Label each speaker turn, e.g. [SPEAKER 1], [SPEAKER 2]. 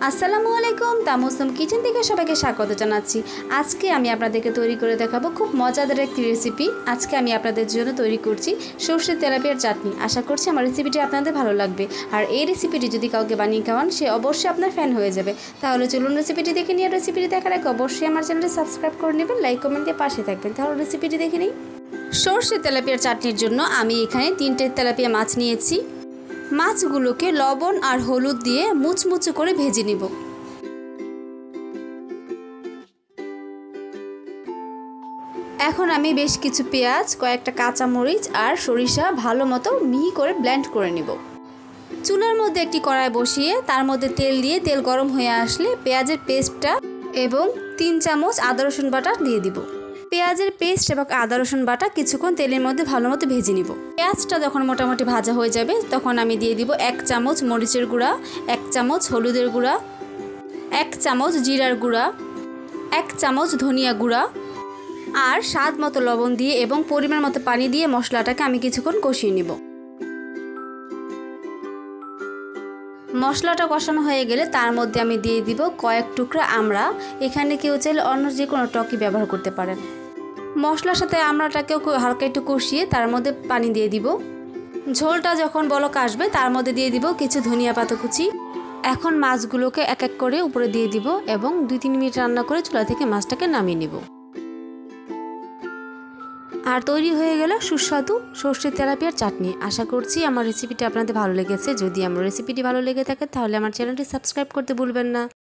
[SPEAKER 1] আসসালামু আলাইকুম, তামুসুম কিচেন থেকে সবাইকে স্বাগত জানাচ্ছি। আজকে আমি আপনাদেরকে তৈরি করে দেখাবো খুব মজাদার একটি রেসিপি। আজকে আমি আপনাদের জন্য তৈরি করছি সরষের তেলাপিয়ার চাটনি। আশা করছি আমার রেসিপিটি আপনাদের ভালো লাগবে। আর এই রেসিপিটি যদি কাউকে বানিয়ে খাওয়ান, সে অবশ্যই আপনার ফ্যান হয়ে যাবে। তাহলে চলুন রেসিপিটি দেখে নিয়ে, রেসিপিটি দেখার আগে অবশ্যই আমার চ্যানেলটি সাবস্ক্রাইব করে নেবেন, লাইক কমেন্ট দিয়ে পাশে থাকবেন। তাহলে রেসিপিটি দেখে নিই। সরষের তেলাপিয়ার চাটনির জন্য আমি এখানে 3টে তেলাপিয়া মাছ নিয়েছি। মাছগুলোকে লবণ আর হলুদ দিয়ে মুচমুচে করে ভেজে নিব। এখন আমি বেশ কিছু পেঁয়াজ, কয়েকটা কাঁচামরিচ আর সরিষা ভালো মতো মিহি করে ব্লেন্ড করে নিব। চুলার মধ্যে একটি কড়াই বসিয়ে তার মধ্যে তেল দিয়ে, তেল গরম হয়ে আসলে পেঁয়াজের পেস্টটা এবং 3 চামচ আদা রসুন বাটা দিয়ে দিব। পেঁয়াজের পেস্ট এবং আদা রসুন বাটা কিছুক্ষণ তেলের মধ্যে ভালো মতো ভেজে নিব। পেঁয়াজটা যখন মোটামুটি ভাজা হয়ে যাবে, তখন আমি দিয়ে দিব 1 চামচ মরিচের গুঁড়া, 1 চামচ হলুদের গুঁড়া, 1 চামচ জিরার গুঁড়া, 1 চামচ ধনিয়া গুঁড়া আর স্বাদ মতো লবণ দিয়ে এবং পরিমাণ মতো পানি দিয়ে মশলাটাকে আমি কিছুক্ষণ কষিয়ে নিব। মশলাটা কষানো হয়ে গেলে তার মধ্যে আমি দিয়ে দিব কয়েক টুকরা আমড়া। এখানে কেউ চাইলে অন্য যে কোনো টকই ব্যবহার করতে পারেন। মশলার সাথে আমড়াটাকেও হালকা একটু কষিয়ে তার মধ্যে পানি দিয়ে দিব। ঝোলটা যখন বলক আসবে তার মধ্যে দিয়ে দিব কিছু ধনিয়া পাতা কুচি। এখন মাছগুলোকে এক এক করে উপরে দিয়ে দিব এবং 2-3 মিনিট রান্না করে চুলা থেকে মাছটাকে নামিয়ে নিব। আর তৈরি হয়ে গেল সুস্বাদু সরষের তেলাপিয়ার চাটনি। আশা করছি আমার রেসিপিটি আপনাদের ভালো লেগেছে। যদি আমার রেসিপিটি ভালো লেগে থাকে তাহলে আমার চ্যানেলটি সাবস্ক্রাইব করতে ভুলবেন না।